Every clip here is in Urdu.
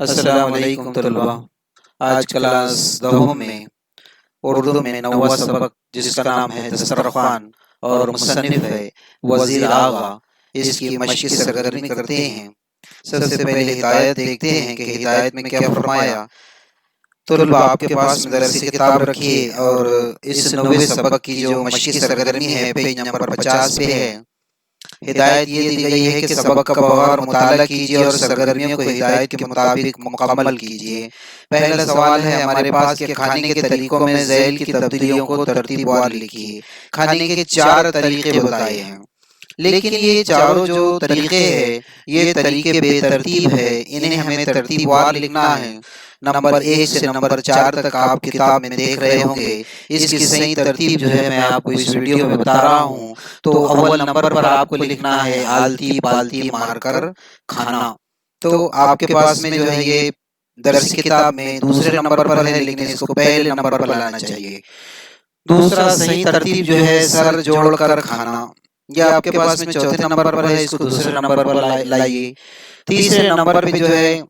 السلام علیکم طلبہ۔ آج کلاس دہم میں اردو میں نواں سبق جس کا نام ہے دسترخوان اور مصنف ہے وزیر آغا، اس کی مشقی سرگرمی کرتے ہیں۔ سب سے پہلے ہدایت دیکھتے ہیں کہ ہدایت میں کیا فرمایا۔ طلبہ آپ کے پاس مدرسی کتاب رکھیے اور اس نویں سبق کی جو مشقی سرگرمی ہے پیج نمبر 50 پہ ہے۔ ہدایت یہ دی گئی ہے کہ سبق کا بغور مطالعہ کیجیے اور سرگرمیوں کو ہدایت کے مطابق مکمل کیجیے۔ پہلا سوال ہے ہمارے پاس کہ کھانے کے طریقوں میں ذیل کی تبدیلیوں کو ترتیب وار لکھیے۔ کھانے کے 4 طریقے بتائے ہیں، لیکن یہ چاروں جو طریقے ہیں یہ طریقے بے ترتیب ہے، انہیں ہمیں ترتیب وار لکھنا ہے۔ نمبر 1 سے نمبر 4 تک آپ کتاب میں دیکھ رہے ہوں گے۔ اس کی صحیح ترتیب جو ہے میں آپ کو اس ویڈیو میں بتا رہا ہوں۔ تو اول نمبر پر آپ کو لکھنا ہے آلتی پالتی مار کر کھانا۔ تو آپ کے پاس میں جو ہے یہ درس کتاب میں دوسرے نمبر پر ہے، لیکن اس کو پہلے نمبر پر لانا چاہیے۔ دوسرا صحیح ترتیب جو ہے سر جوڑ کر کھانا، یہ آپ کے پاس میں چوتھے نمبر پر ہے، اس کو دوسرے نمبر پر لائیے۔ تیسرے نمبر پہ جو ہے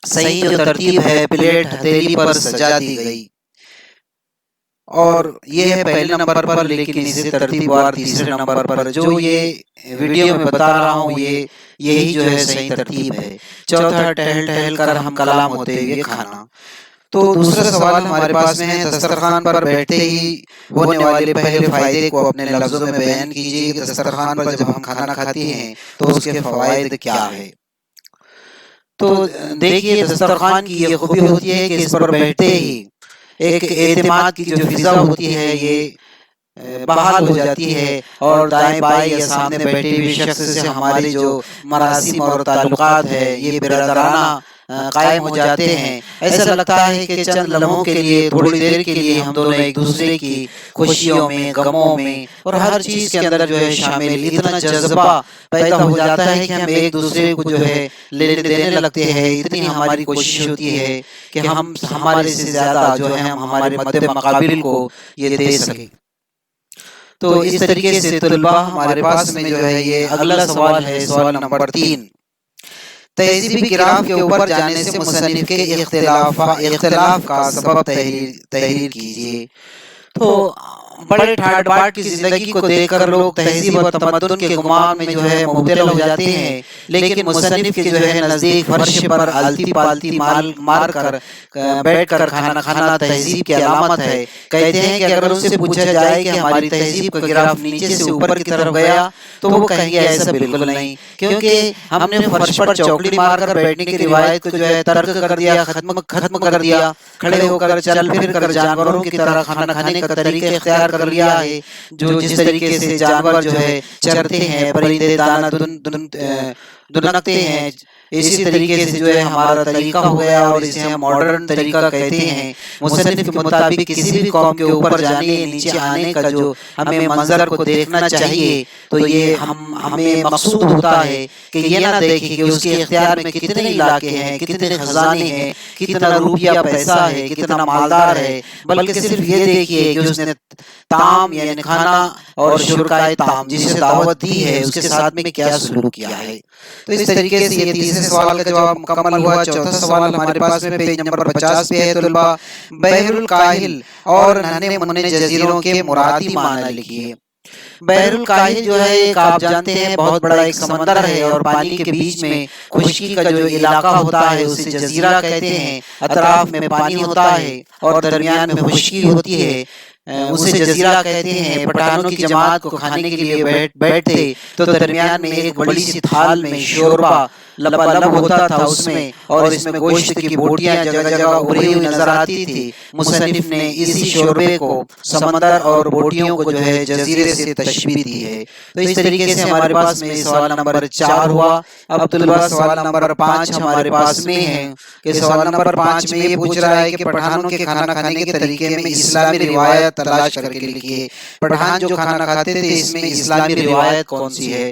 صحیح جو ترتیب ہے پلیٹ ہتھیلی پر سجا دی گئی، اور یہ ہے پہلے نمبر پر، لیکن اسے ترتیب وار تیسرے نمبر پر جو یہ ویڈیو میں بتا رہا ہوں یہی جو ہے صحیح ترتیب ہے۔ چوتھا ٹہل ٹہل کر ہم کلام ہوتے ہوئے کھانا۔ تو دوسرا سوال ہمارے پاس میں ہے دسترخوان پر بیٹھتے ہی ہونے والے پہلے فائدے کو اپنے لفظوں میں بیان کیجیے کہ دسترخوان پر جب ہم کھانا کھاتے ہیں تو اس کے فوائد کیا ہے۔ تو دیکھیے دسترخوان کی یہ خوبی ہوتی ہے کہ اس پر بیٹھتے ہی ایک اعتماد کی جو فضا ہوتی ہے یہ بحال ہو جاتی ہے، اور دائیں بائیں یا سامنے بیٹھے ہوئے شخص سے ہماری جو مراسم اور تعلقات ہے یہ برادرانہ قائم ہو جاتے ہیں۔ ایسا لگتا ہے کہ چند لمحوں کے لیے، تھوڑی دیر کے لیے ہم دونوں ایک دوسرے کی خوشیوں میں، غموں میں اور ہر چیز کے اندر جو ہے شامل، اتنا جذبہ پیدا ہو جاتا ہے کہ ہم ایک دوسرے کو جو ہے لینے دینے لگتے ہیں۔ اتنی ہماری کوشش ہوتی ہے کہ ہم ہمارے سے زیادہ جو ہے ہم ہمارے مد مقابل کو یہ دے سکیں۔ تو اس طریقے سے طلبہ ہمارے پاس میں جو ہے یہ اگلا سوال ہے، سوال نمبر 3۔ تہذیبی گراف کے اوپر جانے سے مصنف کے اختلاف کا سبب تحریر کیجیے۔ تو بڑے ٹھاٹ باٹ کی زندگی کو دیکھ کر لوگ تہذیب و تمدن کے گمان میں جو ہے مبتلا ہو جاتے ہیں، لیکن مصنف کے جو ہے نزدیک فرش پر آلتی پالتی مار کر بیٹھ کر کھانا کھانا تہذیب کی علامت ہے۔ کہتے ہیں کہ اگر ان سے پوچھا جائے کہ ہماری تہذیب کا گراف نیچے سے اوپر کی طرف گیا تو وہ کہیں گے ایسا بالکل نہیں، کیونکہ ہم نے فرش پر چوکڑی مار کر بیٹھنے کی روایت کو جو ہے ترک کر دیا، ختم کر دیا، کھڑے ہو کر چل پھر کر جانوروں کی طرح کھانا کھانے کا طریقہ اختیار کر لیا ہے۔ جو جس طریقے سے جانور جو ہے چرتے ہیں، پرندے دانہ دنکتے ہیں، اسی طریقے سے جو ہے ہمارا طریقہ ہو گیا، اور اسے ہم ماڈرن طریقہ کہتے ہیں۔ مصنف کے مطابق کسی بھی قوم کے اوپر جانے یا نیچے آنے کا جو ہمیں منظر کو دیکھنا چاہیے تو یہ ہمیں مقصود ہوتا ہے کہ یہ نہ دیکھیں کہ اس کے اختیار میں کتنے علاقے ہیں، کتنے خزانے ہیں، کتنا روپیہ پیسہ ہے، کتنا مالدار ہے، بلکہ صرف یہ دیکھیے کہ اس نے طعام یعنی کھانا اور شرکائے طعام جسے دعوت دی ہے اس کے ساتھ میں کیا سلوک کیا ہے۔ تو اس طریقے سے یہ تیسرے سوال کا جواب مکمل ہوا۔ چوتھا سوال ہمارے پاس میں پیج نمبر 50 پہ ہے۔ طلبہ بحر الکاہل اور ننھے منھے جزیروں کے مرادی معنی لکھیے۔ بحر الکاہل جو ہے ایک آپ جانتے ہیں بہت بڑا ایک سمندر ہے، اور پانی کے بیچ میں خشکی کا جو علاقہ ہوتا ہے اسے جزیرہ کہتے ہیں۔ اطراف میں پانی ہوتا ہے اور درمیان میں خشکی ہوتی ہے، اسے جزیرہ کہتے ہیں۔ پٹھانوں کی جماعت کو کھانے کے لیے بیٹھتے تو درمیان میں ایک بڑی سی تھال میں شوربہ لبالب ہوتا تھا اس میں، اور اس میں گوشت کی بوٹیاں جگہ جگہ ابھری ہوئی نظر آتی تھی۔ مصنف نے اسی شوربے کو سمندر اور بوٹیوں کو جو ہے جزیرے سے تشبیہ دی ہے۔ تو اس طریقے سے ہمارے پاس میں سوال نمبر 4 ہوا۔ اب طلبہ سوال نمبر 5 ہمارے پاس میں ہے کہ سوال نمبر 5 میں یہ پوچھ رہا ہے کہ پٹھانوں کے کھانا کھانے کے طریقے میں اسلامی روایت تلاش کر کے لکھیے۔ پٹھان جو کھانا کھاتے تھے اس میں اسلامی روایت کون سی ہے؟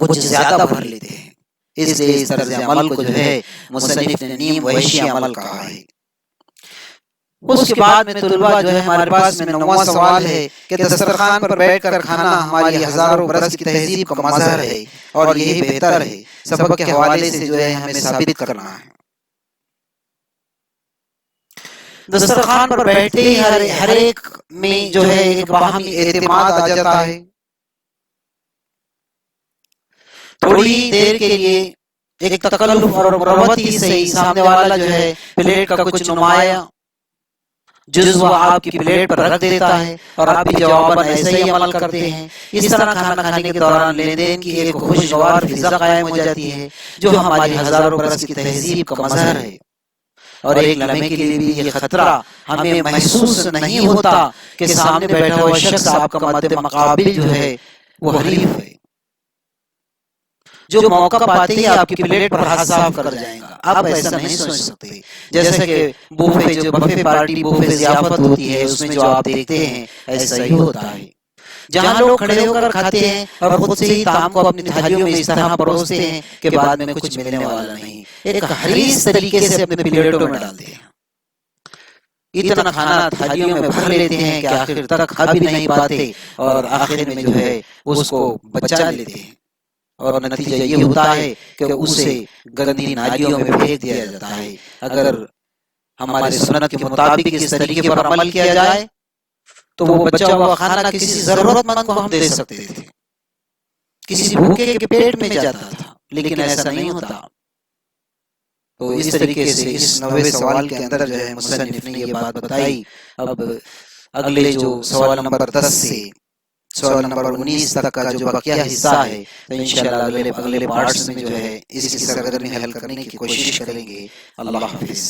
کچھ زیادہ بھر لیتے ہیں، اس لیے اس طرز عمل کو جو ہے مصنف نے نیم وحشی عمل کہا ہے۔ اس کے بعد میں طلباء جو ہے ہمارے پاس میں 9واں سوال ہے کہ دسترخوان پر بیٹھ کر کھانا ہماری ہزاروں برس کی تہذیب کا مظہر ہے اور یہی بہتر ہے، سبق کے حوالے سے جو ہے ہمیں ثابت کرنا ہے۔ دسترخوان پر بیٹھتے ہی ہر ایک میں جو ہے ایک باہمی اعتماد آ جاتا ہے۔ تھوڑی دیر کے لیے ایک تکلف اور مروت ہی سے سامنے والا جو ہے پلیٹ کا کچھ نمایاں جزو آپ کی پلیٹ پر رکھ دیتا ہے اور آپ بھی جواباً ایسا ہی عمل کرتے ہیں۔ اس طرح کھانا کھانے کے دوران لین دین کی ایک خوشگوار فضا قائم ہو جاتی ہے جو ہماری ہزاروں برس کی تہذیب کا مظہر ہے، اور ایک لمحے کے لیے بھی یہ خطرہ ہمیں محسوس نہیں ہوتا کہ سامنے بیٹھا ہوا شخص آپ کا مد مقابل جو ہے وہ حریف ہے، جو موقع پاتے ہی آپ کی پلیٹ پر ہاتھ صاف کر جائے گا۔ آپ ایسا نہیں سوچ سکتے، جیسے کہ بوفے جو بفے پارٹی بوفے ضیافت ہوتی ہے اس میں جو آپ دیکھتے ہیں ایسا ہی ہوتا ہے، جہاں لوگ کھڑے ہو کر کھاتے ہیں اور خود سے ہی طعام کو اپنی تھالیوں میں اس طرح پروستے ہیں کہ بعد میں کچھ ملنے والا نہیں، ایک حریص طریقے سے اپنے پلیٹوں میں ڈالتے ہیں۔ اتنا کھانا تھالیوں میں بھر لیتے ہیں کہ آخر تک کھا بھی نہیں پاتے اور آخر میں جو ہے اس کو بچا لیتے ہیں، اور نتیجہ یہ ہوتا ہے کہ اسے گندی نالیوں میں پھینک دیا جاتا ہے۔ اگر ہمارے سنت کے مطابق اس طریقے پر عمل کیا جائے تو وہ بچا ہوا کھانا کسی ضرورت مند کو ہم دے سکتے تھے، کسی بھوکے کے پیٹ میں جاتا تھا، لیکن ایسا نہیں ہوتا۔ تو اس طریقے سے اس 9ویں سوال کے اندر جو ہے مصنف نے یہ بات بتائی۔ اب اگلے جو سوال نمبر 10 سے سوال نمبر 19 تک کا جو بقیہ حصہ ہے تو انشاءاللہ اگلے پارٹس میں جو ہے اس کی سرگرمی حل کرنے کی کوشش کریں گے۔ اللہ حافظ۔